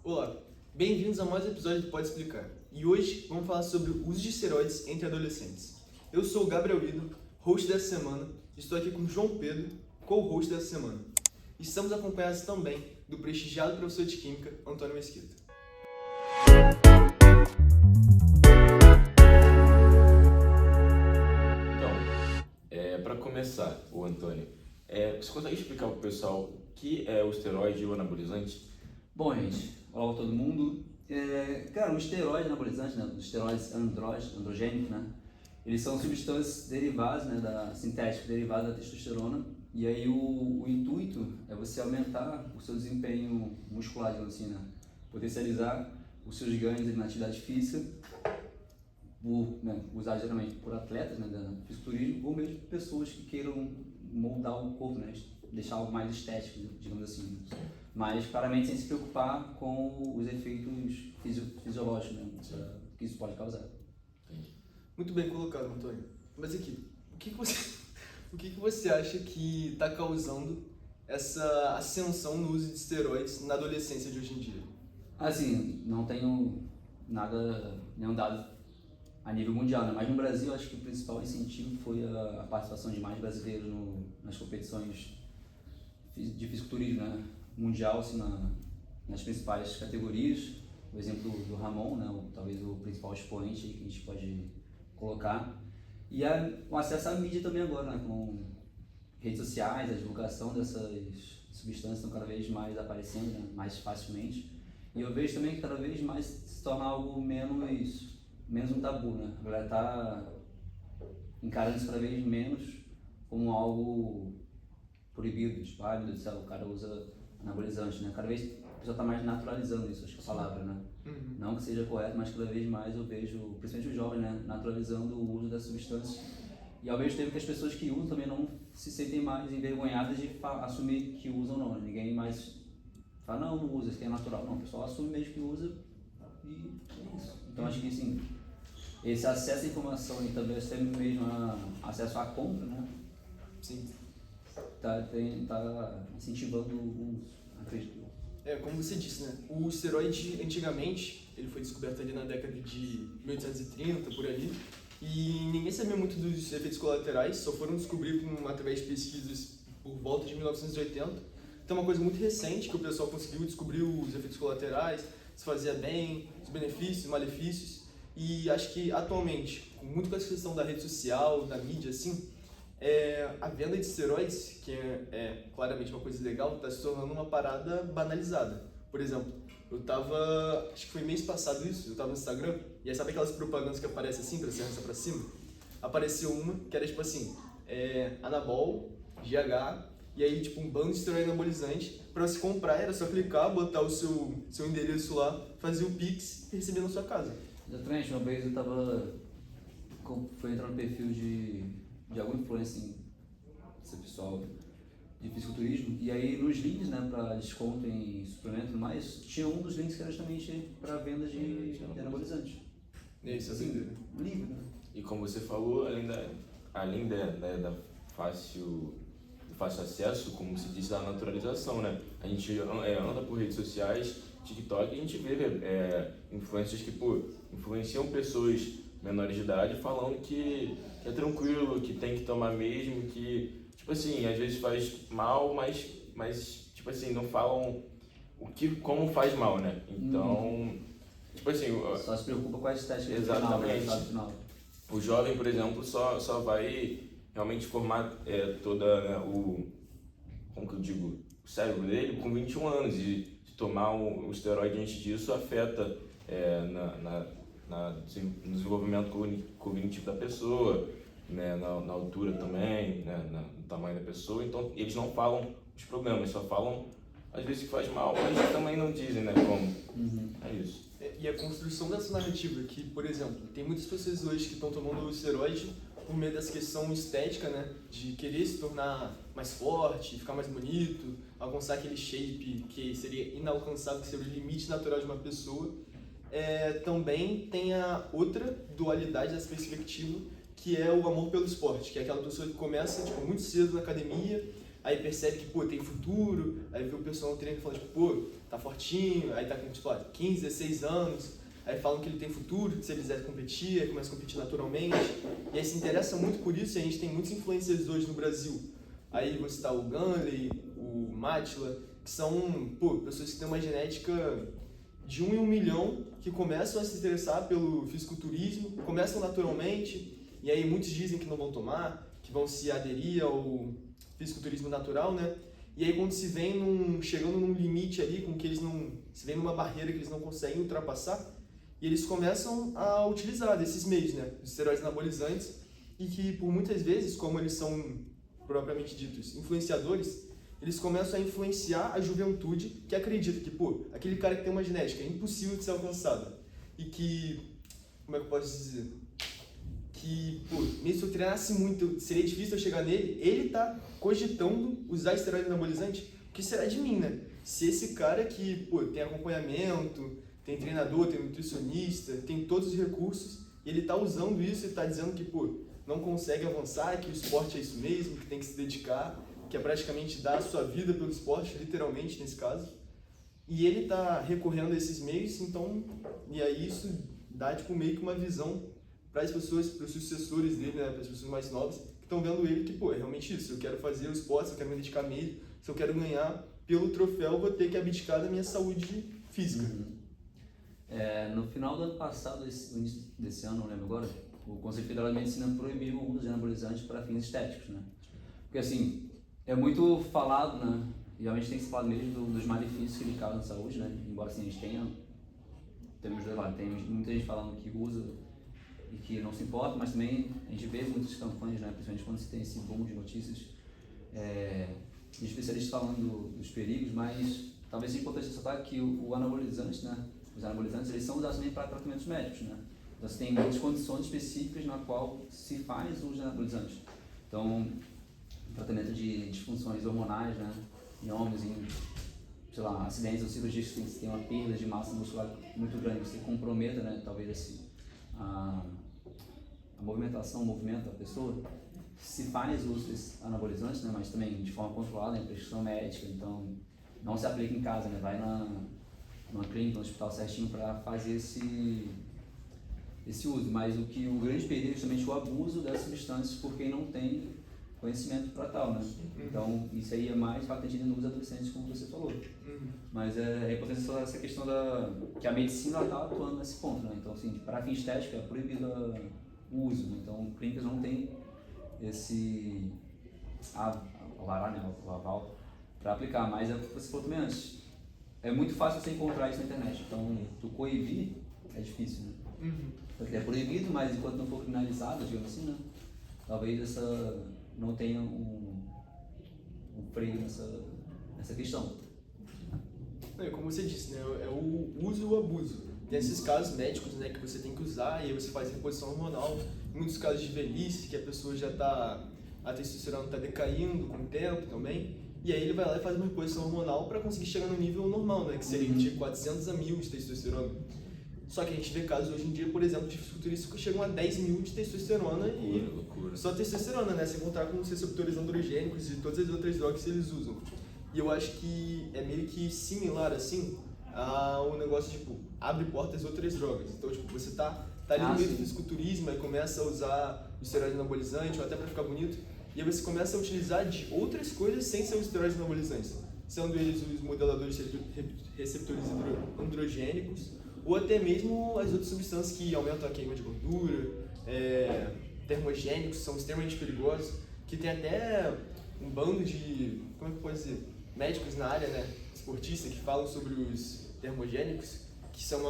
Olá, bem-vindos a mais um episódio do Pode Explicar. E hoje vamos falar sobre o uso de esteroides entre adolescentes. Eu sou o Gabriel Ido, host dessa semana, estou aqui com o João Pedro, co-host dessa semana. Estamos acompanhados também do prestigiado professor de Química, Antônio Mesquita. Então, para começar, o Antônio, você consegue explicar para o pessoal o que é o esteroide e o anabolizante? Bom, gente, olá a todo mundo. Cara, o esteroide anabolizante, né, os esteroides androgênicos, né, eles são substâncias derivadas, né, sintéticas derivadas da testosterona. E aí o intuito é você aumentar o seu desempenho muscular, digamos assim, né, potencializar os seus ganhos na atividade física, usar geralmente por atletas, né, da fisiculturismo, ou mesmo pessoas que queiram moldar o corpo, né, deixar algo mais estético, digamos assim. Mas claramente sem se preocupar com os efeitos fisiológicos, né, que isso pode causar. Muito bem colocado, Antônio. Mas aqui, o que você acha que está causando essa ascensão no uso de esteroides na adolescência de hoje em dia? Assim, não tenho nenhum dado a nível mundial, né? Mas no Brasil acho que o principal incentivo foi a participação de mais brasileiros nas competições de fisiculturismo, né, mundial, assim, nas principais categorias. O exemplo do Ramon, né, talvez o principal expoente que a gente pode colocar. E o acesso à mídia também agora, né, com redes sociais, a divulgação dessas substâncias estão cada vez mais aparecendo, né, mais facilmente. E eu vejo também que cada vez mais se torna algo menos um tabu, né? A galera tá encarando isso cada vez menos como algo proibido, tipo, meu Deus do céu, o cara usa anabolizante, né? Cada vez a pessoa tá mais naturalizando isso, acho que é a palavra, né? Uhum. Não que seja correto, mas cada vez mais eu vejo, principalmente os jovens, né, naturalizando o uso dessa substância. E ao mesmo tempo que as pessoas que usam também não se sentem mais envergonhadas de assumir que usam, não. Ninguém mais fala, não usa, isso aqui é natural. Não, o pessoal assume mesmo que usa e é isso. Então acho que, assim, esse acesso à informação e também até mesmo acesso à compra, né? Sim. Tá incentivando o uso, acredito. Como você disse, né? O esteroide, antigamente, ele foi descoberto ali na década de 1830, por ali, e ninguém sabia muito dos efeitos colaterais, só foram descobrir através de pesquisas por volta de 1980. Então é uma coisa muito recente que o pessoal conseguiu descobrir os efeitos colaterais, se fazia bem, os benefícios, os malefícios, e acho que atualmente, muito com essa questão da rede social, da mídia, assim, a venda de esteroides, que é claramente uma coisa legal, está se tornando uma parada banalizada. Por exemplo, acho que foi mês passado isso, eu estava no Instagram, e aí sabe aquelas propagandas que aparecem assim, pra você arrastar pra cima? Apareceu uma que era tipo assim, Anabol, GH, e aí tipo um bando de esteroide anabolizante, pra você comprar era só clicar, botar o seu endereço lá, fazer o Pix e receber na sua casa. Exatamente, uma vez foi entrar no perfil de algum influencer, esse pessoal de fisiculturismo, e aí nos links, né, para desconto em suplemento e tudo mais, tinha um dos links que era justamente para venda de anabolizante. Isso, assim, livre, né? E como você falou, além da fácil acesso, como se diz, da naturalização, né? A gente anda por redes sociais, TikTok, e a gente vê influencers que influenciam pessoas menores de idade falando que é tranquilo, que tem que tomar mesmo, que, tipo assim, às vezes faz mal, mas tipo assim, não falam como faz mal, né? Então, tipo assim... Só se preocupa com a estética. Exatamente. Final. O jovem, por exemplo, só vai realmente formar como que eu digo, o cérebro dele com 21 anos, e se tomar o esteroide antes disso afeta no desenvolvimento cognitivo da pessoa, né, na altura também, né, no tamanho da pessoa. Então eles não falam os problemas, só falam às vezes que faz mal, mas também não dizem, né, como. É isso. E a construção dessa narrativa que, por exemplo, tem muitas pessoas hoje que estão tomando o esteroide por meio dessa questão estética, né, de querer se tornar mais forte, ficar mais bonito, alcançar aquele shape que seria inalcançável, que seria o limite natural de uma pessoa. Também tem a outra dualidade dessa perspectiva, que é o amor pelo esporte, que é aquela pessoa que começa muito cedo na academia, aí percebe que, pô, tem futuro, aí vê o pessoal no treino falando, tipo, pô, tá fortinho, aí tá com, tipo, 15, 16 anos, aí falam que ele tem futuro, que se ele quiser competir, aí começa a competir naturalmente, e aí se interessa muito por isso, e a gente tem muitos influencers hoje no Brasil. Aí você tá o Ganley, o Matila, que são, pô, pessoas que têm uma genética de 1 em 1 milhão, que começam a se interessar pelo fisiculturismo, começam naturalmente, e aí muitos dizem que não vão tomar, que vão se aderir ao fisiculturismo natural, né? E aí quando se vem chegando num limite ali, com que eles não, se vem numa barreira que eles não conseguem ultrapassar, e eles começam a utilizar desses meios, né? Os esteroides anabolizantes, e que por muitas vezes, como eles são propriamente ditos influenciadores, eles começam a influenciar a juventude que acredita que, pô, aquele cara que tem uma genética é impossível de ser alcançada. E que, como é que eu posso dizer? Que, pô, mesmo se eu treinasse muito, seria difícil eu chegar nele, ele tá cogitando usar esteroide anabolizante. O que será de mim, né? Se esse cara que, pô, tem acompanhamento, tem treinador, tem nutricionista, tem todos os recursos, e ele tá usando isso e tá dizendo que, pô, não consegue avançar, que o esporte é isso mesmo, que tem que se dedicar, que é praticamente dar a sua vida pelo esporte, literalmente nesse caso. E ele tá recorrendo a esses meios, então, e aí isso dá tipo meio que uma visão para as pessoas, para os sucessores dele, né, para as pessoas mais novas, que estão vendo ele que, pô, é realmente isso, eu quero fazer o esporte, eu quero me dedicar mesmo, se eu quero ganhar pelo troféu, eu vou ter que abdicar da minha saúde física. No final do ano passado, no início desse ano, não lembro agora, o Conselho Federal de Medicina proibiu o uso de anabolizantes para fins estéticos, né? Porque assim, é muito falado, né? E realmente tem se falado mesmo dos malefícios que ele causa na saúde, né? Embora assim, a gente temos dois lados, tem muita gente falando que usa e que não se importa, mas também a gente vê muitas campanhas, né? Principalmente quando se tem esse boom de notícias de especialistas falando dos perigos, mas talvez seja importante ressaltar que o anabolizante, né? Os anabolizantes, eles são usados também para tratamentos médicos, né? Então, você tem muitas condições específicas na qual se faz uso de anabolizantes. Então, tratamento de disfunções hormonais, né? Em homens, em, sei lá, acidentes ou cirurgias que tem uma perda de massa muscular muito grande, você comprometa, né? Talvez a movimentação, o movimento da pessoa. Se faz uso desses anabolizantes, né? Mas também de forma controlada, em prescrição médica, então não se aplica em casa, né? Vai numa clínica, no hospital certinho para fazer esse uso, mas o grande perigo é justamente o abuso das substâncias por quem não tem conhecimento para tal, né? Então, isso aí é mais patente nos adolescentes, como você falou. Mas é importante só essa questão que a medicina está atuando nesse ponto, né? Então, assim, para fim estético é proibido o uso, né? Então, clínicas não têm esse aval para aplicar, mas é o que você falou também antes. É muito fácil você encontrar isso na internet, então tu coibir é difícil, né? Porque é proibido, mas enquanto não for criminalizado, digamos assim, né? Talvez não tenha um freio nessa questão. Como você disse, né? É o uso e o abuso. Tem esses casos médicos, né, que você tem que usar e aí você faz reposição hormonal. Em muitos casos de velhice, que a pessoa a testosterona está decaindo com o tempo também. E aí ele vai lá e faz uma reposição hormonal para conseguir chegar no nível normal, né? Que seria de 400 a 1000 de testosterona. Só que a gente vê casos hoje em dia, por exemplo, de fisiculturistas que chegam a 10 mil de testosterona loucura. Só testosterona, né? Sem contar com os receptores androgênicos e todas as outras drogas que eles usam. E eu acho que é meio que similar, assim, ao negócio, tipo, abre portas a outras drogas. Então, tipo, você tá ali no meio do fisiculturismo e começa a usar o esteroide anabolizante ou até para ficar bonito. E aí você começa a utilizar de outras coisas sem ser os esteroides anabolizantes, sendo eles os modeladores de receptores androgênicos ou até mesmo as outras substâncias que aumentam a queima de gordura, termogênicos, são extremamente perigosos, que tem até um bando de, como é que eu posso dizer, médicos na área, né, esportista, que falam sobre os termogênicos, que são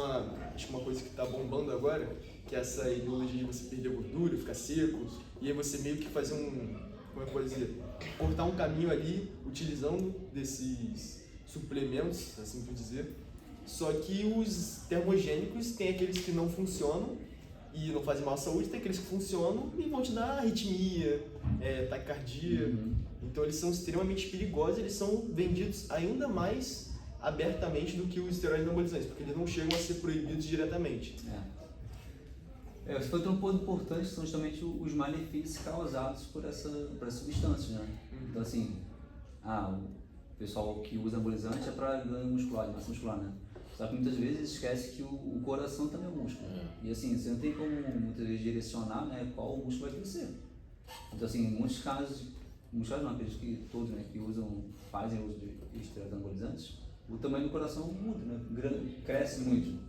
acho que uma coisa que está bombando agora, que é essa ideologia de você perder gordura, ficar seco, e aí você meio que fazer como é que eu posso dizer, cortar um caminho ali, utilizando desses suplementos, assim por dizer. Só que os termogênicos tem aqueles que não funcionam e não fazem mal à saúde, tem aqueles que funcionam e vão te dar arritmia, taquicardia. Então eles são extremamente perigosos, eles são vendidos ainda mais abertamente do que os esteroides anabolizantes, porque eles não chegam a ser proibidos diretamente. Você foi um ponto importante, são justamente os malefícios causados por essas substâncias, né? Então assim, o pessoal que usa anabolizante é para ganho muscular, de massa muscular, né? Só que muitas vezes esquece que o coração também é um músculo. E assim, você não tem como muitas vezes direcionar, né, qual músculo vai crescer. Então assim, em muitos casos não, acredito que todos, né, que fazem uso de esteroides anabolizantes, o tamanho do coração muda, né? Cresce muito.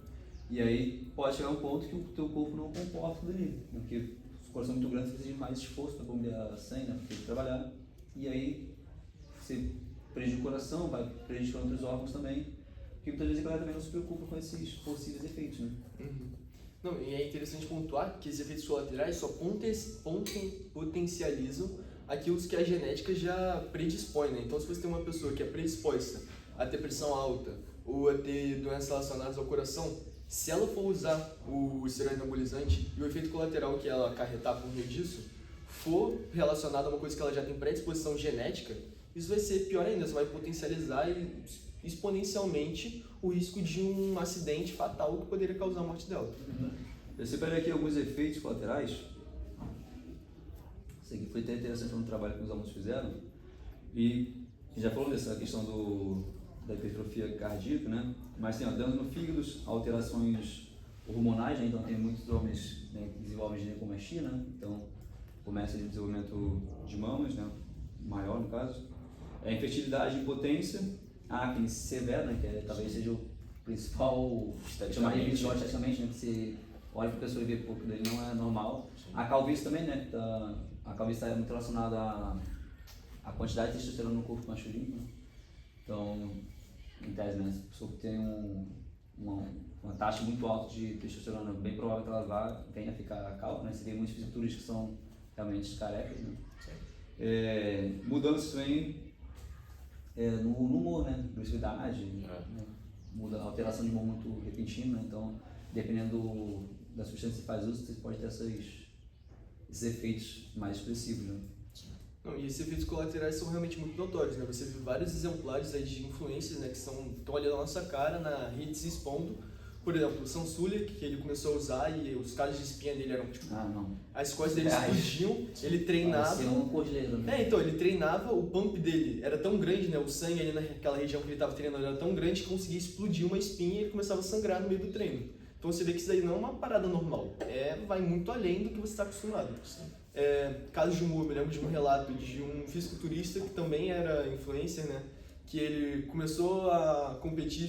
E aí pode chegar um ponto que o teu corpo não comporta tudo ali, porque o coração é muito grande, você precisa de mais esforço para bombear sangue, né, para trabalhar. E aí você prejudica o coração, vai prejudicando outros órgãos também, porque muitas vezes a galera também não se preocupa com esses possíveis efeitos, né? Não, e é interessante pontuar que esses efeitos colaterais só potencializam aquilo que a genética já predispõe, né? Então, se você tem uma pessoa que é predisposta a ter pressão alta ou a ter doenças relacionadas ao coração, se ela for usar o esteroide anabolizante e o efeito colateral que ela acarretar por meio disso for relacionado a uma coisa que ela já tem predisposição genética, isso vai ser pior ainda, você vai potencializar exponencialmente o risco de um acidente fatal que poderia causar a morte dela. Eu separei aqui alguns efeitos colaterais. Isso aqui foi até interessante no trabalho que os alunos fizeram. E já falou dessa questão da hipertrofia cardíaca, né? Mas tem danos no fígado, alterações hormonais, né? Então tem muitos homens, né, que desenvolvem ginecomastia, né? Então começa o desenvolvimento de mamas, né? Maior no caso. Infertilidade e impotência, acne severa, né? Que talvez seja o principal, chamar de visual esteticamente, né? Que você olha para a pessoa e vê que o corpo dele não é normal. Sim. A calvície também, né? A calvície está muito relacionada à quantidade de testosterona no corpo masculino, né? Então, em tese, né? Se a pessoa tem uma taxa muito alta de testosterona, bem provável que ela venha a ficar calva, né? Você vê muitos fisiculturistas que são realmente carecas, né? Mudanças também no humor, né? Agressividade, né? Muda, alteração de humor muito repentina, né? Então, dependendo da substância que você faz uso, você pode ter esses efeitos mais expressivos, né? Não, e esses efeitos colaterais são realmente muito notórios, né? Você vê vários exemplares aí de influências, né, que estão olhando a nossa cara na rede se expondo. Por exemplo, o Sansulia, que ele começou a usar e os caras de espinha dele eram tipo... as costas dele explodiam, ele treinava... Então, ele treinava, o pump dele era tão grande, né? O sangue ali naquela região que ele estava treinando era tão grande que conseguia explodir uma espinha e ele começava a sangrar no meio do treino. Então você vê que isso daí não é uma parada normal, vai muito além do que você está acostumado. Caso de humor, eu me lembro de um relato de um fisiculturista que também era influencer, né? Que ele começou a competir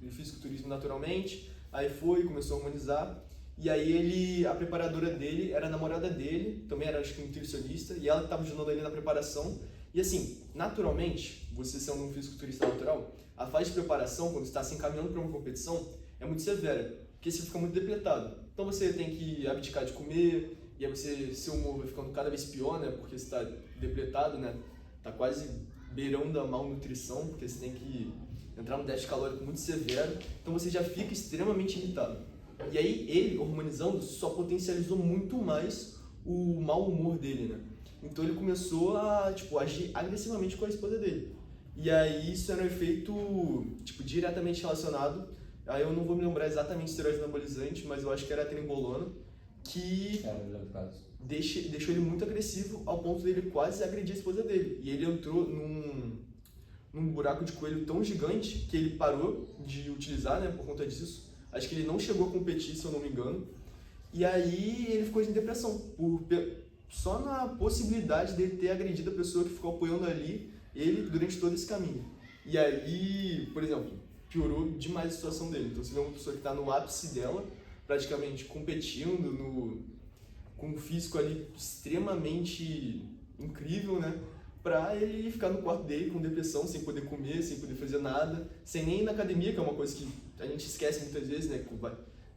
fisiculturismo naturalmente, aí começou a harmonizar, e aí a preparadora dele era a namorada dele, também era acho que nutricionista, e ela estava ajudando ele na preparação. E assim, naturalmente, você sendo um fisiculturista natural, a fase de preparação, quando você está se encaminhando para uma competição, é muito severa, porque você fica muito depletado. Então você tem que abdicar de comer, e aí seu humor vai ficando cada vez pior, né? Porque você está depletado, né? Tá quase beirando a malnutrição, porque você tem que entrar num déficit calórico muito severo. Então você já fica extremamente irritado. E aí ele, hormonizando, só potencializou muito mais o mau humor dele, né? Então ele começou a, agir agressivamente com a esposa dele. E aí isso era um efeito, diretamente relacionado. Aí eu não vou me lembrar exatamente de esteroide anabolizante, mas eu acho que era a trembolona, que deixou ele muito agressivo ao ponto dele quase agredir a esposa dele. E ele entrou num buraco de coelho tão gigante que ele parou de utilizar, né, por conta disso. Acho que ele não chegou a competir, se eu não me engano. E aí ele ficou em depressão, só na possibilidade dele ter agredido a pessoa que ficou apoiando ali ele durante todo esse caminho. E aí, por exemplo, piorou demais a situação dele. Então você vê uma pessoa que está no ápice dela, praticamente competindo, com um físico ali extremamente incrível, né? Pra ele ficar no quarto dele com depressão, sem poder comer, sem poder fazer nada, sem nem ir na academia, que é uma coisa que a gente esquece muitas vezes, né?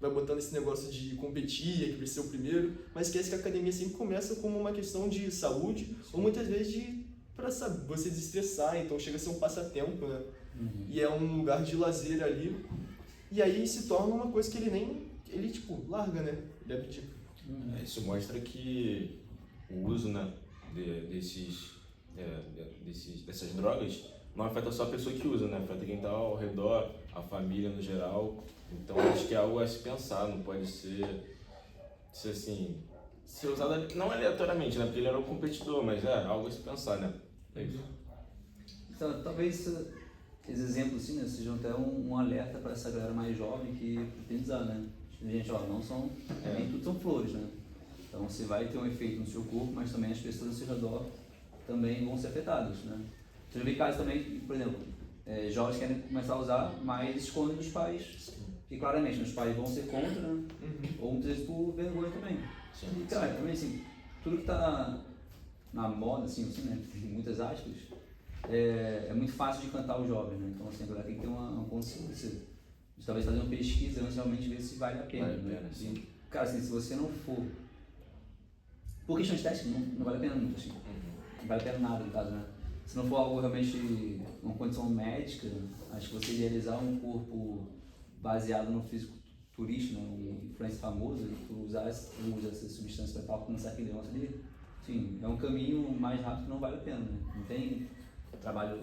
Vai botando esse negócio de competir, que precisa ser o primeiro, mas esquece que a academia sempre começa como uma questão de saúde, ou muitas vezes para você desestressar, então chega a ser um passatempo, né? E é um lugar de lazer ali, e aí se torna uma coisa que ele larga, né? Ele abdica. Isso mostra que o uso, né, dessas drogas não afeta só a pessoa que usa, né? Afeta quem está ao redor, a família no geral. Então acho que é algo a se pensar, não pode ser assim, ser usado não aleatoriamente, né? Porque ele era um competidor, mas algo a se pensar, né? É isso. Então, talvez esses exemplos assim, né, sejam até um alerta para essa galera mais jovem que pretende usar, né? Gente, ó, não são, nem tudo são flores, né? Então você vai ter um efeito no seu corpo, mas também as pessoas ao seu redor também vão ser afetadas, né? Você já vê casos também, por exemplo, jovens querem começar a usar, mas escondem dos pais, que claramente os pais vão ser contra, né? Ou muitas vezes por vergonha também. E, cara, também assim, tudo que está na moda, assim, né, em muitas aspas, é muito fácil de cantar os jovens, né? Então, assim, a galera tem que ter uma consciência de talvez fazer uma pesquisa antes de realmente ver se vale a pena. Vale a né? pena, sim. E, cara, assim, se você não for... Por questão estética, não vale a pena muito, assim. Não vale a pena nada, no caso, né? Se não for algo realmente, uma condição médica, acho que você idealizar um corpo baseado no fisiculturismo, né? Um influencer famoso, e tu usa essa substância para alcançar aquele negócio ali, sim, é um caminho mais rápido que não vale a pena, né? Não tem trabalho,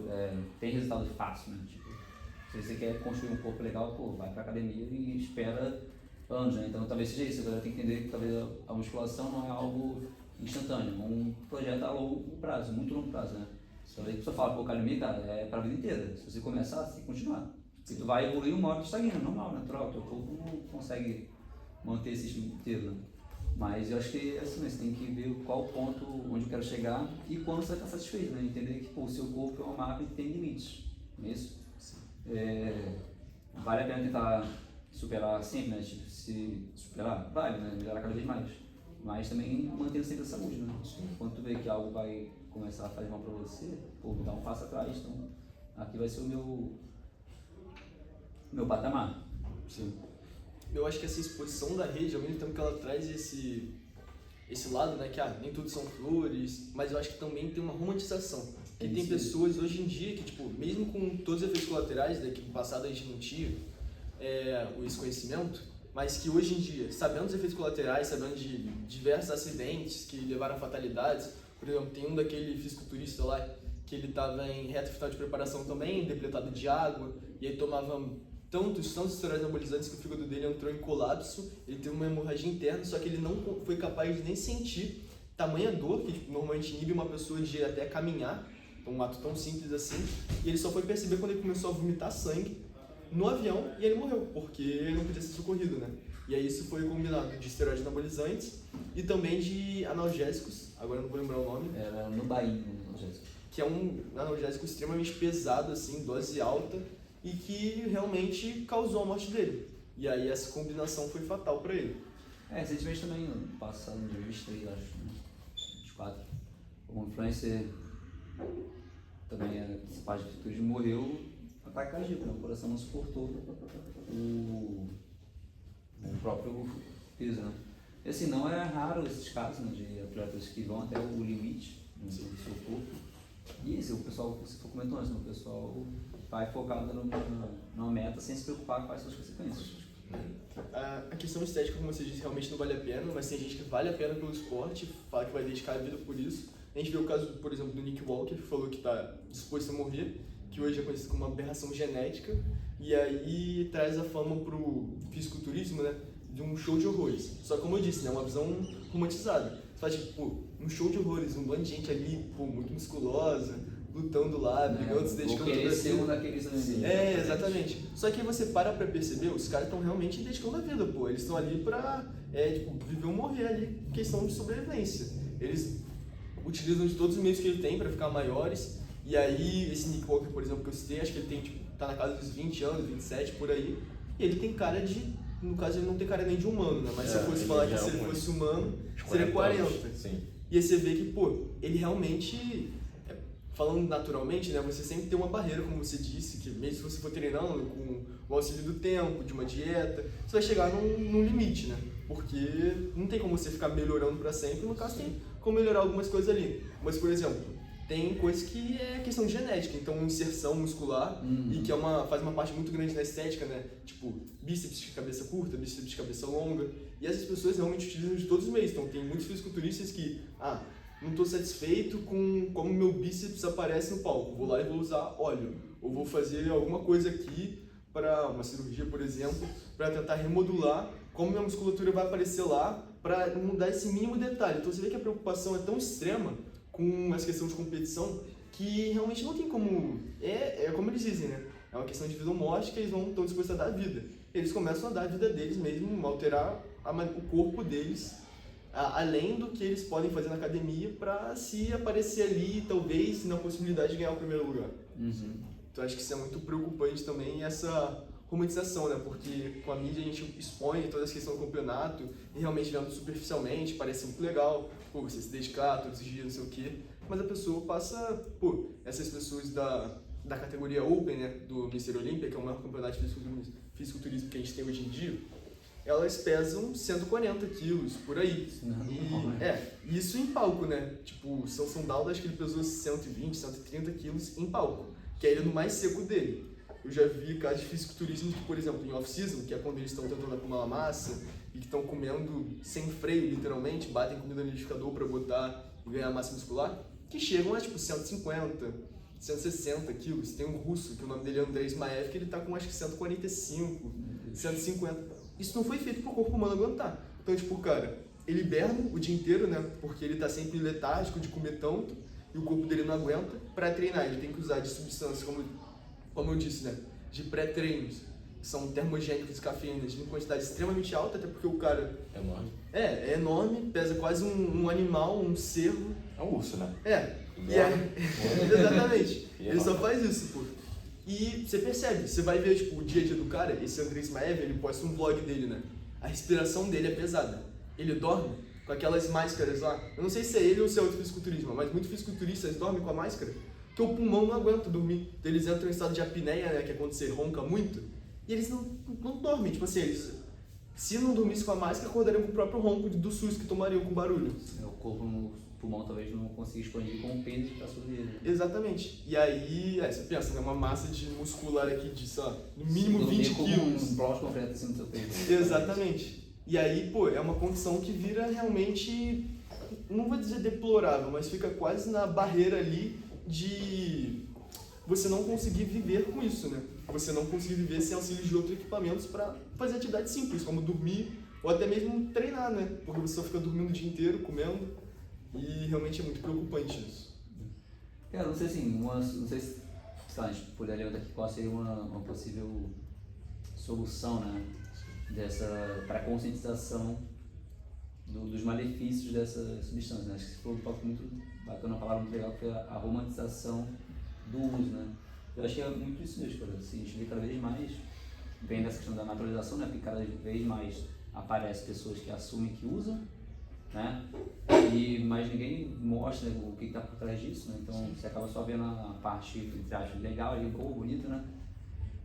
tem resultado fácil, né? Tipo, se você quer construir um corpo legal, pô, vai pra academia e espera anos, né? Então talvez seja isso, a galera tem que entender que talvez a musculação não é algo instantâneo, é um projeto a longo prazo, muito longo prazo, né? Talvez a pessoa fala, pô, academia, cara, é pra vida inteira. Se você começar, você tem que continuar. Se tu vai evoluir, uma hora tu estagna, normal, natural, teu corpo não consegue manter esse estilo inteiro, né? Mas eu acho que assim, você tem que ver qual ponto onde eu quero chegar e quando você vai estar satisfeito, né? Entender que pô, o seu corpo é uma máquina que tem limites, não é isso? Vale a pena tentar superar sempre, né? Tipo, se superar, vale, né? Melhorar cada vez mais. Mas também mantendo sempre a saúde, né? Quando tu vê que algo vai começar a fazer mal pra você, pô, dá um passo atrás, então aqui vai ser o meu patamar. Sim. Eu acho que essa exposição da rede, ao mesmo tempo que ela traz esse lado, né, que nem tudo são flores, mas eu acho que também tem uma romantização. Que tem pessoas hoje em dia que, tipo, mesmo com todos os efeitos colaterais, né, que no passado a gente não tinha esse conhecimento, mas que hoje em dia, sabendo dos efeitos colaterais, sabendo de diversos acidentes que levaram a fatalidades, por exemplo, tem um daquele fisiculturista lá, que ele estava em reta final de preparação também, depletado de água, e aí tomava tantos esteroides anabolizantes que o fígado dele entrou em colapso, ele teve uma hemorragia interna, só que ele não foi capaz de nem sentir tamanha dor, que normalmente inibe uma pessoa de até caminhar, um ato tão simples assim, e ele só foi perceber quando ele começou a vomitar sangue no avião e ele morreu, porque ele não podia ser socorrido, né? E aí isso foi combinado de esteroides anabolizantes e também de analgésicos, agora eu não vou lembrar o nome. Era no Bahia, analgésico. Que é um analgésico extremamente pesado, assim, dose alta, e que realmente causou a morte dele. E aí essa combinação foi fatal para ele. Recentemente também, no passado, em 2023, acho, né? 24, um influencer também, essa parte de fisiculturismo, morreu ataque cardíaco, né? O coração não suportou o próprio peso, né? E assim, não é raro esses casos, né, de atletas que vão até o limite do seu corpo. E isso, o pessoal, você comentou antes, né? O pessoal vai focado numa meta sem se preocupar com quais são as consequências. A questão estética, como você disse, realmente não vale a pena, mas tem gente que vale a pena pelo esporte, fala que vai dedicar a vida por isso. A gente vê o caso, por exemplo, do Nick Walker, que falou que está disposto a morrer, que hoje é conhecido como uma aberração genética, e aí traz a fama pro fisiculturismo, né, de um show de horrores. Só que, como eu disse, né, uma visão romantizada. Você faz, tipo, pô, um show de horrores, um bando de gente ali, pô, muito musculosa, lutando lá, brigando, se dedicando tudo assim. Um daqueles exatamente. Só que você para pra perceber, os caras estão realmente dedicando a vida, pô. Eles estão ali pra, tipo, viver ou morrer ali, questão de sobrevivência. Eles utilizam de todos os meios que ele tem pra ficar maiores. E aí, esse Nick Walker, por exemplo, que eu citei, acho que ele tem, tipo, tá na casa dos 20 anos, 27, por aí. E ele tem cara de... No caso, ele não tem cara nem de humano, né? Mas se eu fosse falar que se ele fosse humano, seria 40. Sim. E aí você vê que, pô, ele realmente... Falando naturalmente, né, você sempre tem uma barreira, como você disse, que mesmo se você for treinando com o auxílio do tempo, de uma dieta, você vai chegar num limite, né? Porque não tem como você ficar melhorando para sempre, no caso tem como melhorar algumas coisas ali. Mas, por exemplo, tem coisas que é questão de genética, então inserção muscular, e que faz uma parte muito grande na estética, né? Tipo, bíceps de cabeça curta, bíceps de cabeça longa, e essas pessoas realmente utilizam de todos os meios. Então tem muitos fisiculturistas que, não estou satisfeito com como meu bíceps aparece no palco, vou lá e vou usar óleo, ou vou fazer alguma coisa aqui para uma cirurgia, por exemplo, para tentar remodular como minha musculatura vai aparecer lá, para mudar esse mínimo detalhe. Então você vê que a preocupação é tão extrema com essa questão de competição, que realmente não tem como... É como eles dizem, né? É uma questão de vida ou morte que eles não estão dispostos a dar a vida. Eles começam a dar a vida deles mesmo, alterar o corpo deles, além do que eles podem fazer na academia para se aparecer ali, talvez, na possibilidade de ganhar o primeiro lugar. Então acho que isso é muito preocupante também, essa romantização, né? Porque com a mídia a gente expõe toda essa questão do campeonato e realmente vendo superficialmente, parece muito legal, pô, você se dedicar todos os dias, não sei o quê, mas a pessoa passa, pô, essas pessoas da categoria Open, né, do Mr. Olympia, que é o maior campeonato de fisiculturismo que a gente tem hoje em dia, elas pesam 140 quilos, por aí. Isso em palco, né? Tipo, Sansão Dowd, acho que ele pesou 120, 130 quilos em palco, que é ele no mais seco dele. Eu já vi casos de fisiculturismo que, por exemplo, em off-season, que é quando eles estão tentando acumular massa e que estão comendo sem freio, literalmente, batem comida no liquidificador para botar e ganhar massa muscular, que chegam a, tipo, 150, 160 quilos. Tem um russo, que o nome dele é Andrei Ismaev, que ele tá com acho que 145, 150. Isso não foi feito pro corpo humano aguentar. Então, tipo, cara, ele berna o dia inteiro, né? Porque ele tá sempre letárgico de comer tanto e o corpo dele não aguenta. Pra treinar, ele tem que usar de substâncias, como eu disse, né? De pré-treinos, que são termogênicos e cafeínas em quantidade extremamente alta, até porque o cara... É enorme. É enorme, pesa quase um animal, um cervo. É um urso, né? Exatamente. Ele só faz isso, pô. E você percebe, você vai ver, tipo, o dia a dia do cara, esse Andrei Ismaev, ele posta um vlog dele, né? A respiração dele é pesada. Ele dorme com aquelas máscaras lá. Eu não sei se é ele ou se é outro fisiculturismo, mas muitos fisiculturistas dormem com a máscara porque o pulmão não aguenta dormir. Então eles entram em estado de apneia, né? Que é quando você ronca muito. E eles não dormem. Tipo assim, eles, se não dormissem com a máscara, acordariam com o próprio ronco do susto que tomariam com barulho. O corpo no pulmão talvez não consiga expandir com o peso que está sobre ele. Exatamente. E aí, você pensa, né? Uma massa de muscular aqui de, sei lá, no mínimo 20 quilos. Um bloco concreto assim no seu peito. Exatamente. E aí, pô, é uma condição que vira realmente, não vou dizer deplorável, mas fica quase na barreira ali de você não conseguir viver com isso, né? Você não conseguir viver sem auxílio de outros equipamentos para fazer atividades simples, como dormir ou até mesmo treinar, né? Porque você só fica dormindo o dia inteiro, comendo, e realmente é muito preocupante isso. Cara, não sei assim, não sei se a gente puder levantar aqui qual seria uma possível solução, né? Para a conscientização dos malefícios dessa substância, né? Acho que você falou um tópico muito bacana, uma palavra muito legal, que foi a romantização do uso, né? Eu acho que é muito isso mesmo, cara. Assim, a gente vê cada vez mais, vem dessa questão da naturalização, né? Porque cada vez mais aparecem pessoas que assumem que usam, né? Mas ninguém mostra, né, o que está por trás disso, né? Então você acaba só vendo a parte, entre aspas, legal, ali, boa, bonita, né?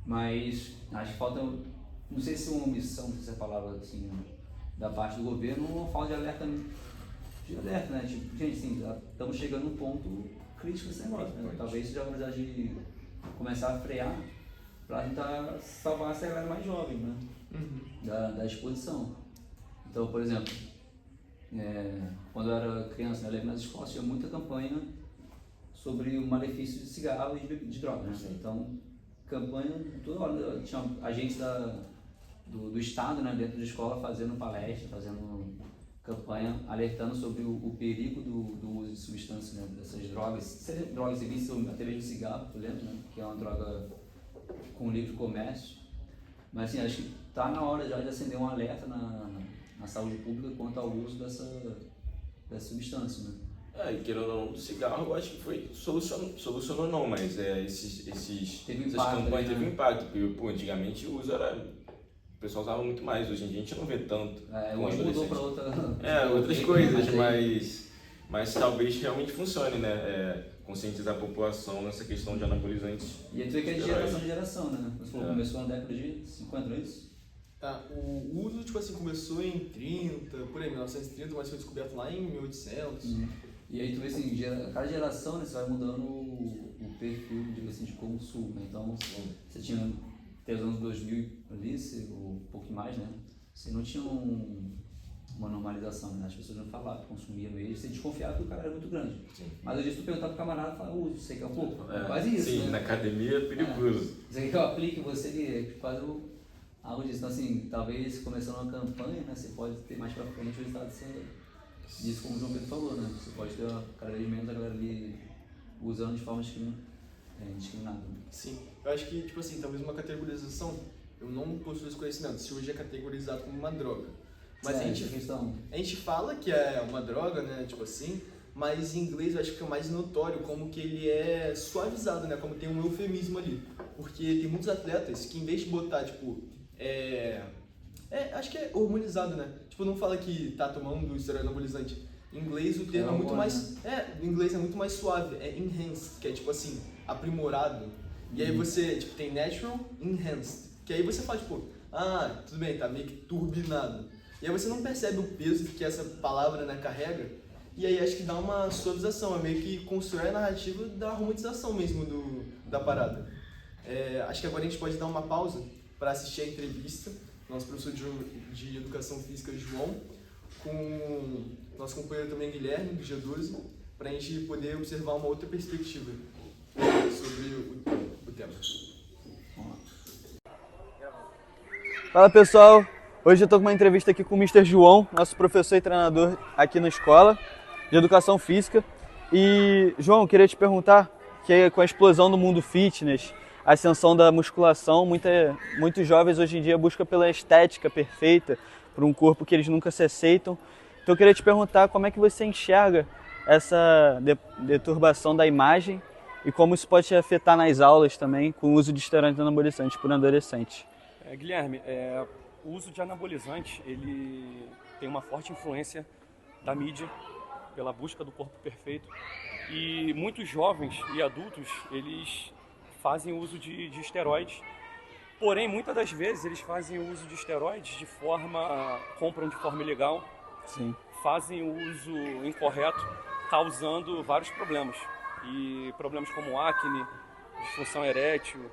Mas acho que falta, não sei se uma omissão, se essa palavra assim, da parte do governo, ou uma falta de alerta, né? Tipo, gente, assim, já estamos chegando num ponto crítico desse negócio, né? Talvez seja a oportunidade de começar a frear para tentar salvar essa galera mais jovem, né? Da exposição. Então, por exemplo, quando eu era criança, né, eu lembro nas escolas tinha muita campanha sobre o malefício de cigarro e de drogas, né? Então, campanha toda hora, tinha agentes do Estado, né, dentro da escola fazendo palestra, fazendo campanha, alertando sobre o perigo do uso de substâncias, né, dessas drogas, drogas ilícitas, até mesmo cigarro, por exemplo, né, que é uma droga com livre comércio. Mas assim, acho que está na hora já de acender um alerta na saúde pública quanto ao uso dessa substância, né? E querendo ou não, do cigarro, eu acho que foi, solucionou não, mas essas campanhas teve impacto, porque pô, antigamente o uso era, o pessoal usava muito mais, hoje em dia a gente não vê tanto. Hoje mudou para outras coisas, mas talvez realmente funcione, né? Conscientizar a população nessa questão de anabolizantes. E aí tu vê que é de geração em geração, né? Você falou, começou na década de 50, não é isso? O uso, tipo assim, começou em 30, por aí, 1930, mas foi descoberto lá em 1800. E aí tu vê assim, cada geração, né, você vai mudando o perfil, digo assim, de consumo, né? Então, você tinha, até os anos 2000 ali, ou um pouco mais, né? Você não tinha uma normalização, né? As pessoas não falavam, consumiam mesmo, você desconfiava que o cara era muito grande. Sim. Mas hoje tu perguntar pro camarada, fala, você quer um pouco? Quase isso, sim, né? Na academia é perigoso. Você quer que eu aplique você faz algo disso. Então assim, talvez começando uma campanha, né, você pode ter mais pra frente o resultado disso, como o João Pedro falou, né? Você pode ter cada vez menos a galera ali usando de forma indiscriminada. Sim, eu acho que, tipo assim, talvez uma categorização, eu não possuo esse conhecimento, se hoje é categorizado como uma droga. Mas a gente fala que é uma droga, né, tipo assim, mas em inglês eu acho que é mais notório como que ele é suavizado, né, como tem um eufemismo ali. Porque tem muitos atletas que em vez de botar, tipo, acho que é hormonizado, né, tipo, não fala que tá tomando esteroide anabolizante. Em inglês o termo é muito mais, em inglês é muito mais suave, é enhanced, que é tipo assim, aprimorado. E aí você, tipo, tem natural, enhanced, que aí você fala, tipo, tudo bem, tá meio que turbinado. E aí você não percebe o peso que essa palavra, né, carrega, e aí acho que dá uma suavização, é meio que constrói a narrativa da romantização mesmo da parada. Acho que agora a gente pode dar uma pausa para assistir a entrevista do nosso professor de Educação Física, João, com nosso companheiro também, Guilherme, do G12, para a gente poder observar uma outra perspectiva sobre o tema. Fala pessoal, hoje eu estou com uma entrevista aqui com o Mr. João, nosso professor e treinador aqui na escola de Educação Física. E João, eu queria te perguntar, que com a explosão do mundo fitness, a ascensão da musculação, muitos jovens hoje em dia buscam pela estética perfeita, por um corpo que eles nunca se aceitam. Então eu queria te perguntar como é que você enxerga essa deturbação da imagem e como isso pode te afetar nas aulas também com o uso de esteroides anabolizantes por adolescentes. Guilherme, o uso de anabolizante ele tem uma forte influência da mídia pela busca do corpo perfeito e muitos jovens e adultos eles fazem uso de esteroides, porém muitas das vezes eles fazem o uso de esteroides compram de forma ilegal. Sim. Fazem o uso incorreto, causando vários problemas. E problemas como acne, disfunção erétil,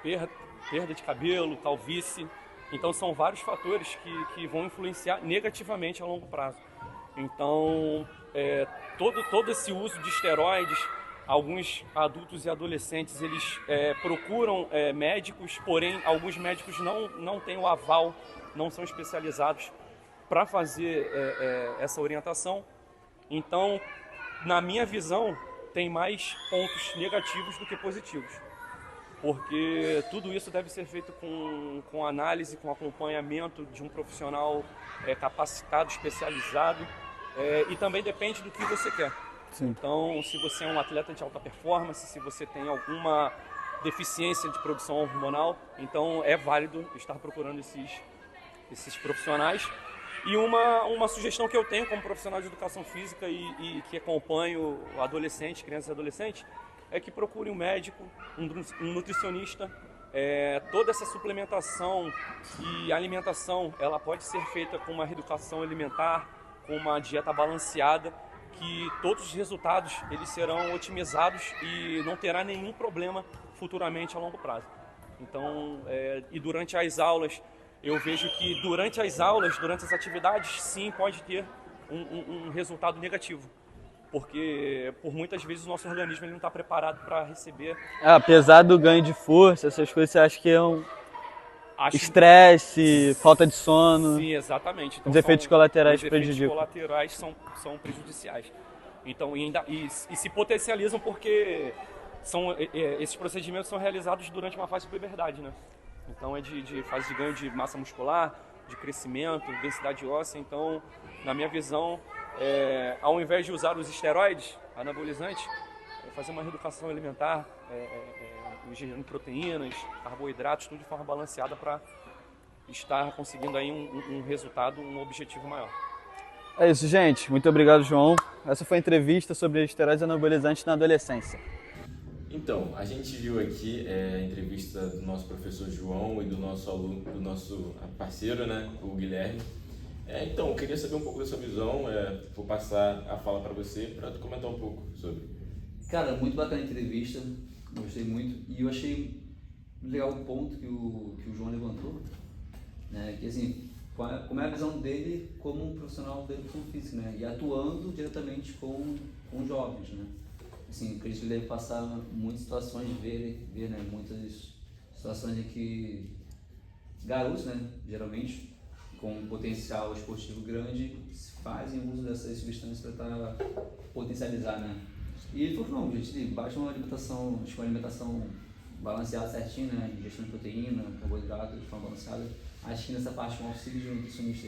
perda de cabelo, calvície. Então são vários fatores que vão influenciar negativamente a longo prazo. Então todo esse uso de esteroides, alguns adultos e adolescentes eles procuram médicos, porém alguns médicos não têm o aval, não são especializados para fazer essa orientação. Então, na minha visão, tem mais pontos negativos do que positivos, porque tudo isso deve ser feito com análise, com acompanhamento de um profissional capacitado, especializado, e também depende do que você quer. Sim. Então, se você é um atleta de alta performance, se você tem alguma deficiência de produção hormonal, então é válido estar procurando esses profissionais. E uma sugestão que eu tenho como profissional de educação física e que acompanho crianças e adolescentes, é que procure um médico, um nutricionista. Toda essa suplementação e alimentação, ela pode ser feita com uma reeducação alimentar, com uma dieta balanceada, que todos os resultados eles serão otimizados e não terá nenhum problema futuramente a longo prazo. Então, e durante as aulas, eu vejo que durante as atividades, sim, pode ter um resultado negativo. Porque, por muitas vezes, o nosso organismo ele não está preparado para receber... Apesar do ganho de força, essas coisas, você acha que é estresse, falta de sono? Sim, exatamente. Então, os efeitos colaterais prejudiciam. Os efeitos colaterais são prejudiciais. Então, e se potencializam porque esses procedimentos são realizados durante uma fase de puberdade, né? Então, de fase de ganho de massa muscular, de crescimento, densidade óssea. Então, na minha visão, ao invés de usar os esteroides anabolizantes, fazer uma reeducação alimentar, ingerindo proteínas, carboidratos, tudo de forma balanceada para estar conseguindo aí um resultado, um objetivo maior. É isso, gente. Muito obrigado, João. Essa foi a entrevista sobre esteroides anabolizantes na adolescência. Então, a gente viu aqui a entrevista do nosso professor João e do nosso aluno, do nosso parceiro, né, o Guilherme. Então, eu queria saber um pouco da sua visão, vou passar a fala para você, para tu comentar um pouco sobre. Cara, muito bacana a entrevista, gostei muito, e eu achei legal o ponto que o João levantou, né, que assim, como é a visão dele como um profissional da educação física, né, e atuando diretamente com jovens, né. Assim, acredito que ele deve passar muitas situações de ver, né, muitas situações em que garotos, né, geralmente, com um potencial esportivo grande, fazem uso dessas substâncias para potencializar, né, E ele falou, não, gente, baixa uma alimentação, acho que uma alimentação balanceada certinho, né? Ingestão de proteína, carboidrato de forma balanceada. Acho que nessa parte um auxílio de um nutricionista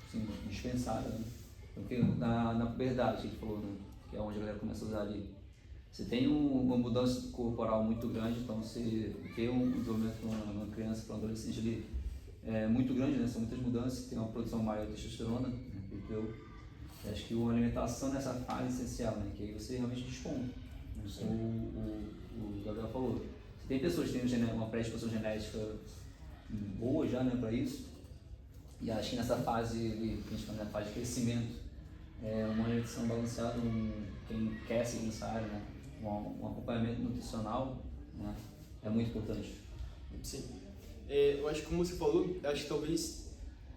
assim, dispensável, né? Porque na puberdade, ele falou, né? Que é onde a galera começa a usar ali. Você tem uma mudança corporal muito grande, então você vê um desenvolvimento para uma criança, para um adolescente ali muito grande, né? São muitas mudanças, tem uma produção maior de testosterona, né? Eu acho que uma alimentação nessa fase é essencial, né? Que aí você realmente dispõe. Né? O Gabriel falou. Você tem pessoas que têm uma predisposição genética boa já, né, para isso. E acho que nessa fase, que a gente fala na fase de crescimento, uma alimentação balanceada, quem quer seguir nessa área, né? Um acompanhamento nutricional, né? É muito importante. Sim. Eu acho que como você falou, acho que talvez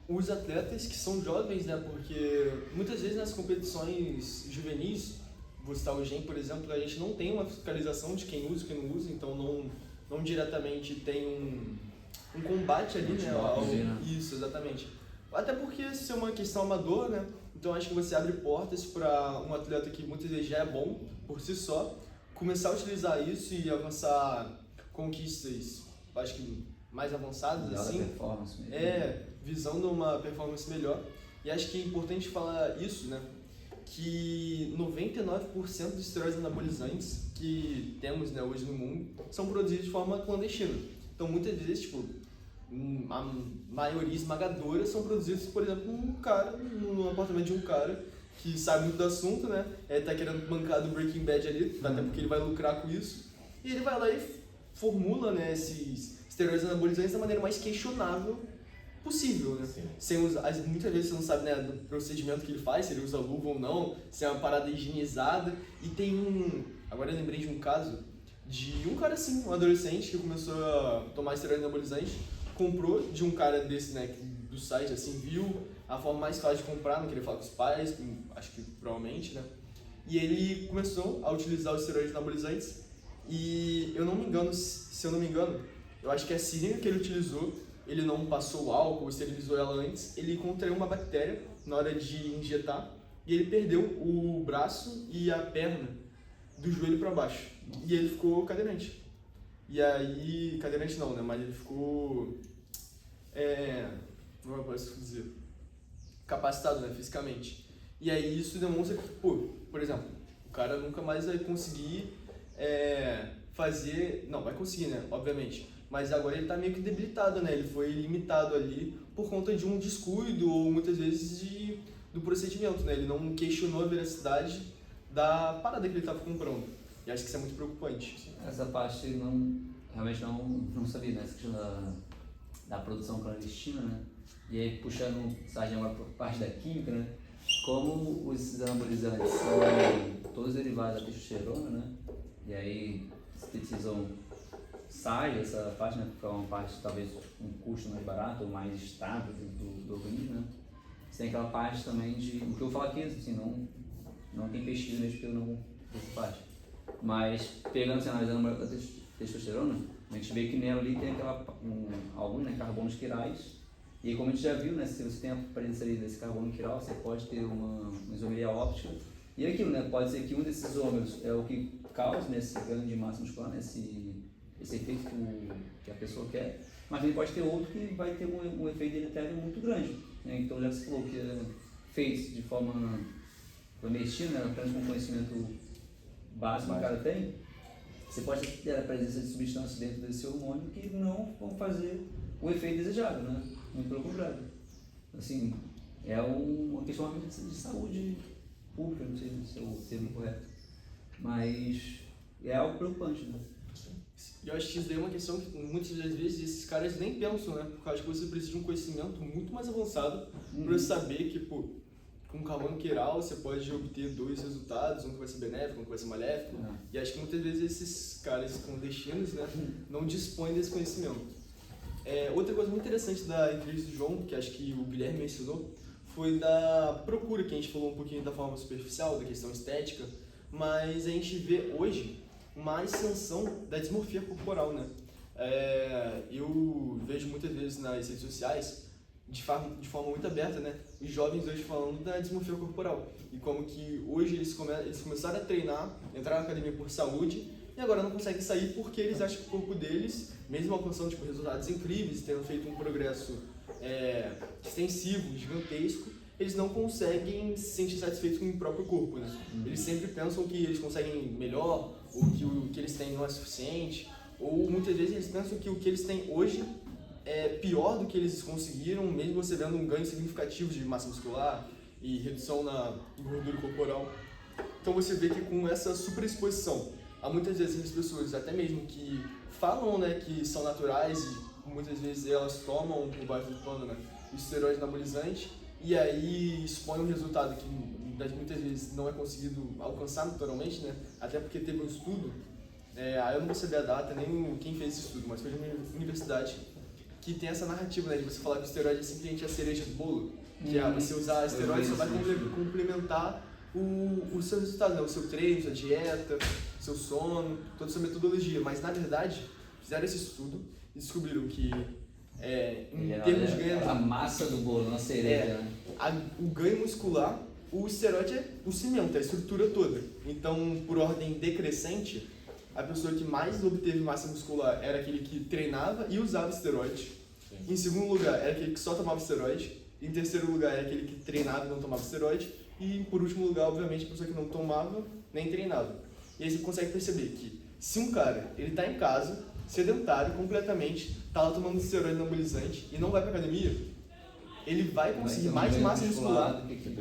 os atletas que são jovens, né? Porque muitas vezes nas competições juvenis, vou citar o GEM, por exemplo, a gente não tem uma fiscalização de quem usa e quem não usa, então não diretamente tem um combate ali, né? Isso, exatamente. Até porque isso é uma questão amadora, né? Então acho que você abre portas para um atleta que muitas vezes já é bom por si só, começar a utilizar isso e alcançar conquistas, acho que mais avançadas, assim. Performance mesmo. Visando uma performance melhor. E acho que é importante falar isso, né? Que 99% dos esteroides anabolizantes que temos, né, hoje no mundo são produzidos de forma clandestina. Então muitas vezes, tipo, a maioria esmagadora são produzidos, por exemplo, no apartamento de um cara que sabe muito do assunto, né? Tá querendo bancar do Breaking Bad ali, até porque ele vai lucrar com isso. E ele vai lá e formula, né, esses esteroides anabolizantes da maneira mais questionável possível, né? Sem usar, muitas vezes você não sabe, né, do procedimento que ele faz, se ele usa luva ou não, se é uma parada higienizada. E tem agora eu lembrei de um caso de um cara assim, um adolescente que começou a tomar esteroide anabolizante, comprou de um cara desse, né, do site, assim, viu a forma mais fácil de comprar, não queria falar com os pais, acho que provavelmente, né? E ele começou a utilizar os esteroides anabolizantes e eu não me engano, se eu não me engano, eu acho que a seringa que ele utilizou, ele não passou o álcool, esterilizou ela antes, ele contraiu uma bactéria na hora de injetar e ele perdeu o braço e a perna do joelho para baixo. E ele ficou cadeirante. E aí, cadeirante não, né? Mas ele ficou, como eu posso dizer, capacitado, né, fisicamente. E aí isso demonstra que, por exemplo, o cara nunca mais vai conseguir fazer... Não, vai conseguir, né, obviamente. Mas agora ele tá meio que debilitado, né? Ele foi limitado ali por conta de um descuido ou muitas vezes do procedimento, né? Ele não questionou a veracidade da parada que ele estava comprando. E acho que isso é muito preocupante. Essa parte realmente não sabia, né? Essa questão da produção clandestina, né? E aí puxando sardinha agora por parte da química, né? Como os anabolizantes são todos derivados da testosterona, né? E aí sintetizam, sai essa parte, né? Porque é uma parte talvez um custo mais barato ou mais estável do organismo, né? Você tem aquela parte também de... O que eu falo aqui, assim, não tem pesquisa mesmo que eu não... essa parte. Mas pegando, assim, analisando a testosterona, a gente vê que nela ali tem alguns, né, carbonos quirais. E como a gente já viu, né, se você tem a presença ali desse carbono quiral, você pode ter uma isomeria óptica. E aquilo, né, pode ser que um desses isômeros é o que causa, né, esse ganho de massa muscular, né, esse efeito que a pessoa quer. Mas ele pode ter outro que vai ter um efeito deletério muito grande. Né? Então já se falou que fez de forma clandestina, né, apenas com conhecimento básico que o cara tem, você pode ter a presença de substâncias dentro desse hormônio que não vão fazer o efeito desejado, né? Muito pelo contrário. Assim, é uma questão de saúde pública, não sei se é o termo correto, mas é algo preocupante, né? E eu acho que isso daí é uma questão que muitas das vezes esses caras nem pensam, né? Porque eu acho que você precisa de um conhecimento muito mais avançado para saber que, com carbono quiral você pode obter dois resultados, um que vai ser benéfico, um que vai ser maléfico. E acho que muitas vezes esses caras clandestinos, né, não dispõem desse conhecimento. Outra coisa muito interessante da entrevista do João, que acho que o Guilherme mencionou, foi da procura, que a gente falou um pouquinho da forma superficial, da questão estética, mas a gente vê hoje uma ascensão da dismorfia corporal, né? Eu vejo muitas vezes nas redes sociais de forma muito aberta, né, os jovens hoje falando da dismorfia corporal. E como que hoje eles começaram a treinar, entraram na academia por saúde, e agora não conseguem sair porque eles acham que o corpo deles, mesmo alcançando tipo, resultados incríveis, tendo feito um progresso extensivo, gigantesco, eles não conseguem se sentir satisfeitos com o próprio corpo, né? Eles sempre pensam que eles conseguem melhor, ou que o que eles têm não é suficiente, ou muitas vezes eles pensam que o que eles têm hoje é pior do que eles conseguiram, mesmo você vendo um ganho significativo de massa muscular e redução na gordura corporal. Então você vê que com essa superexposição, há muitas vezes as pessoas, até mesmo que falam, né, que são naturais, e muitas vezes elas tomam por baixo do pano, né, o esteroide anabolizante, e aí expõe um resultado que muitas vezes não é conseguido alcançar naturalmente, né, até porque teve um estudo, aí eu não vou saber a data, nem quem fez esse estudo, mas foi de uma universidade, que tem essa narrativa, né, de você falar que o esteroide é simplesmente a cereja do bolo, que é você usar esteroide só vai complementar o seu resultado, né, o seu treino, sua dieta, seu sono, toda a sua metodologia, mas na verdade fizeram esse estudo e descobriram que em termos de ganho, a massa do bolo, não a cereja, né? O ganho muscular, o esteroide é o cimento, é a estrutura toda. Então, por ordem decrescente, a pessoa que mais obteve massa muscular era aquele que treinava e usava esteroide. Em segundo lugar, era aquele que só tomava esteroide. Em terceiro lugar, era aquele que treinava e não tomava esteroide. E por último lugar, obviamente, a pessoa que não tomava nem treinava. E aí você consegue perceber que se um cara, ele tá em casa, sedentário completamente, tá lá tomando esteroide anabolizante e não vai pra academia, ele vai conseguir mais massa muscular do que a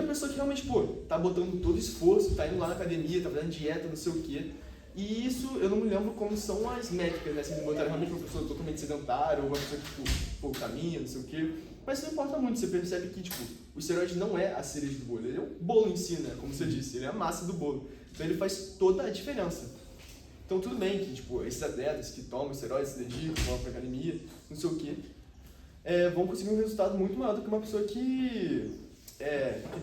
pessoa que realmente, tá botando todo esforço, tá indo lá na academia, tá fazendo dieta, não sei o quê. E isso, eu não me lembro como são as métricas, né? Se eles botaram realmente uma pessoa totalmente sedentária ou uma pessoa que, caminha, não sei o quê. Mas isso não importa muito, você percebe que, o esteroide não é a cereja do bolo, ele é o bolo em si, né? Como você disse, ele é a massa do bolo. Então ele faz toda a diferença. Então tudo bem que, esses atletas que tomam esteroide, se dedicam, vão pra academia, não sei o quê, vão conseguir um resultado muito maior do que uma pessoa que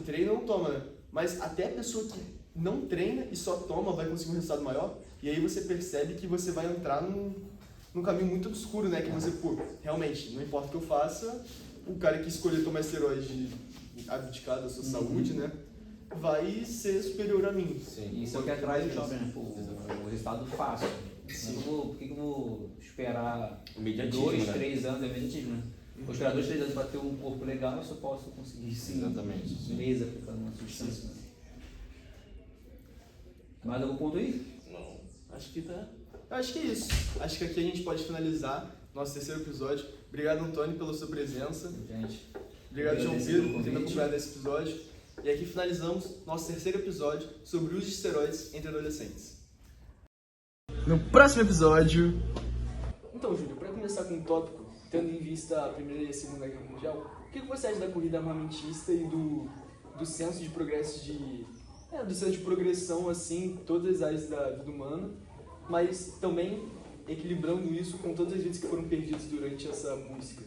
treina ou não toma, né? Mas até a pessoa que não treina e só toma vai conseguir um resultado maior, e aí você percebe que você vai entrar num caminho muito obscuro, né? Que você, realmente, não importa o que eu faça, o cara que escolher tomar esteroide abdicado da sua saúde, né? Vai ser superior a mim. Sim. Isso é o que atrai o jovem, né? O resultado fácil. Por que eu vou esperar 2, 3 anos? É imediatismo, né? Vou esperar 2, 3 anos para ter um corpo legal, eu só posso conseguir sim. Exatamente. Mês aplicando uma substância. Né? Mais algum ponto aí? Não. Acho que tá. Acho que é isso. Acho que aqui a gente pode finalizar nosso terceiro episódio. Obrigado, Antônio, pela sua presença. Gente. Obrigado, João Pedro, por ter me acompanhado nesse episódio. E aqui finalizamos nosso terceiro episódio sobre o uso de esteroides entre adolescentes. No próximo episódio... Então, Júlio, para começar com um tópico, tendo em vista a Primeira e a Segunda Guerra Mundial, o que você acha da corrida armamentista e do senso de progresso do senso de progressão, assim, em todas as áreas da vida humana, mas também equilibrando isso com todas as vidas que foram perdidas durante essa busca?